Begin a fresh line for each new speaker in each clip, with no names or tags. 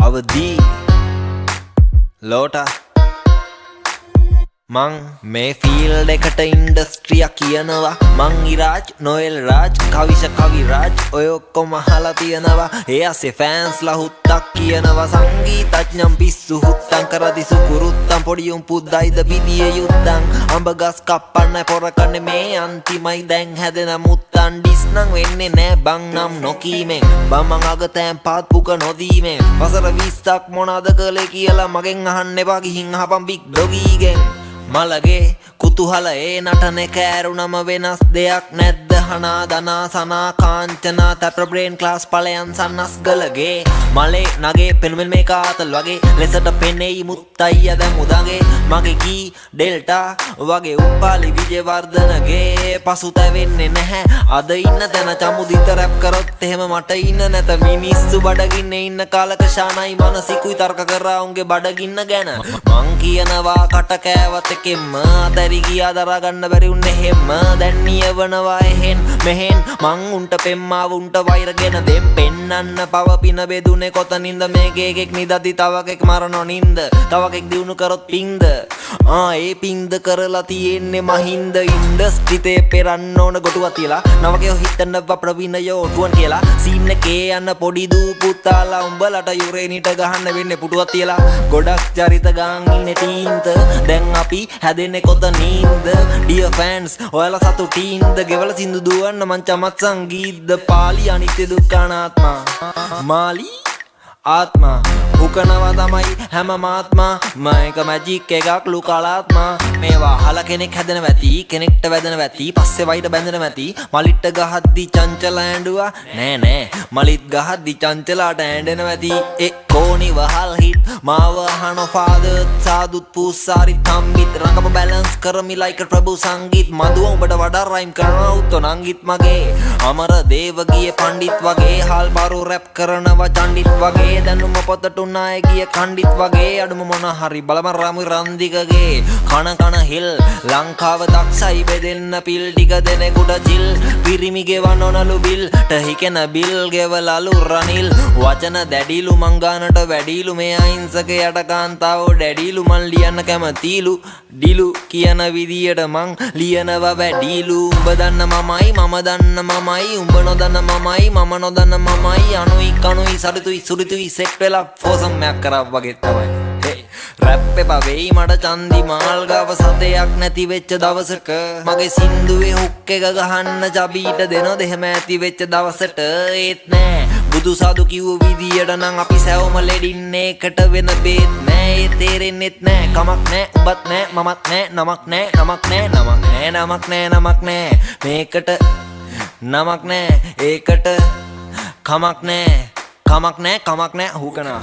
අවදී ලෝට මං මේ ෆීල්ඩ් එකට ඉන්ඩස්ට්‍රියක් කියනවා මං ඉරාජ් නොෙල් රාජ් කවිෂ කවිරාජ් ඔය ඔක්කොම අහලා තියෙනවා ඒ අස්සේ ෆෑන්ස්ලා හුත්තක් කියනවා සංගීතඥම් පිස්සු හුත්තම් කරදි සුකුරුත්තම් පොඩි උන් පුද්දයිද පිටියේ යුත්තම් අඹ ගස් කප්පන්න පොරකන්නේ මේ අන්තිමයි දැන් හැදෙන මුත්තන් ඩිස් නම් වෙන්නේ නෑ බං නම් නොකීමෙන් බම්මන් අගතෑන් පාත් පුක නොදීමෙන් වසර 20ක් මොනවද කළේ කියලා මගෙන් අහන්න එපා ගිහින් අහපන් බිග් ඩොගීගෙන් මලගේ කුතුහලයේ නටන කෑරුණම වෙනස් දෙයක් නැද්ද හනා දනා සනා කාංචනා තැප්‍ර බ්‍රේන් ක්ලාස් පලයන් සන්නස් ගලගේ මලේ නගේ පෙනුමෙන් මේ කාතල් වගේ ලෙසට පෙනෙයි මුත්තයි අද මුදගේ මගේ කී ඩෙල්ටා වගේ උපාලි විජේවර්ධනගේ පසුතැවෙන්නේ නැහැ අද ඉන්න තැන චමුදිත රැප් කරොත් එහෙම මට ඉන්න නැත මිනිස්සු බඩගින්නේ ඉන්න කාලක ශානයි මනසිකුයි තර්ක කරා උන්ගේ බඩගින්න ගැන මං කියනවා කට කෑවත් එකෙන්ම අතැරි ගියා දරා ගන්න බැරි උන්නේ හැම දැන් නියවනවා එහෙන් මෙහෙන් මං උන්ට පෙම්මාව උන්ට වෛරගෙන දෙම් පෙන්නන්න පව පින බෙදුනේ කොතනින්ද මේකේ එකෙක් නිදදි තව එකෙක් මරනෝ නින්ද තව එකෙක් දිනු කරොත් පිංද ඒ පිංද කරලා තියෙන්නේ මහින්ද ඉන්ඩස්ට්‍රිතේ පෙරන්න ඕන ගොටුවක් තියලා නවකයෝ හිතන්න ප්‍රවීණයෝ ඔටුවන් කියලා සීන් එකේ යන පොඩි දූ පුතාලා උඹලට යුරේනිට ගහන්න වෙන්නේ පුටුවක් තියලා ගොඩක් චරිත ගාන් ඉන්නේ තීන්ත දැන් අපි හැදෙන්නේ කොතනින්ද ඩියර් ෆෑන්ස් ඔයාලා සතුටින්ද ගෙවල සින්දු දුවන්න මං චමත් සංගීතද පාලි අනිත්‍ය දුක්ඛ අනාත්මා මාලි ආත්මා උකනවා තමයි හැම මාත්මා මයක මැජික් එකක් ලුකලාත්මා මේවා අහලා කෙනෙක් හැදෙන වැති කෙනෙක්ට වැදෙන වැති පස්සේ වයිට බැඳෙන වැති මලිට ගහද්දි චංචල ඇඬුවා නෑ නෑ මලිත් ගහද්දි චංචලාට ඇඬෙන වැති ඒ කෝණි වහල් හිත් මාව අහන ෆාදර් සාදුත් පූසාරි තම්බිත් රංගම බැලන්ස් කරමි ලයික් ප්‍රභු සංගීත් මදුව උඹට වඩා රයිම් කරනවා උත්තෝ නංගිත් මගේ අමර දේව ගියේ පණ්ඩිත් වගේ හාල් බාරු රැප් කරනවා චණ්ඩිත් වගේ දැනුම පොතට උනාය ගිය කණ්ඩිත් වගේ අඩුම මොන හරි බලම රාමු රන්දිකගේ කන හිල් ලංකාව දක්ෂයි බෙදෙන්න පිල් ටික දෙනෙකුට ජිල් පිරිමි ගෙවනොනලු බිල් ටහිකෙන බිල් ගෙවලලු රනිල් වචන දැඩිලු මංගානට වැඩිලු මේ අහිංසක යට කාන්තාවෝ ඩැඩිලු මන් ලියන්න කැමතිලු ඩිලු කියන විදියට මං ලියනවා වැඩිලු උඹ දන්න මමයි මම දන්න මමයි උඹ නොදන්න මමයි මම නොදන්න මමයි අනුයි කනුයි සරිතුයි සුරිතුයි සෙට් වෙලා ෆෝසම්මයක් කරා වගේ තමයි රැප් එපා වෙයි මට චන්දි මාල් ගාව සතයක් නැති වෙච්ච දවසක මගේ සින්දුවේ හුක් එක ගහන්න චබීට දෙනොත් එහෙම ඇති වෙච්ච දවසට ඒත් නෑ බුදු සාදු කිව්ව විදියට නම් අපි සැවම ලෙඩින්නේ එකට වෙන බේත් නෑ ඒ තේරෙන්නෙත් නෑ කමක් නෑ උඹත් නෑ මමත් නෑ නමක් නෑ නමක් නෑ නමක් නෑ නමක් නෑ නමක් නෑ මේකට නමක් නෑ ඒකට කමක් නෑ කමක් නෑ කමක් නෑ හුකනා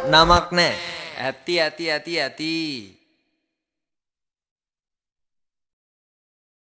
නමක් නෑ ඇති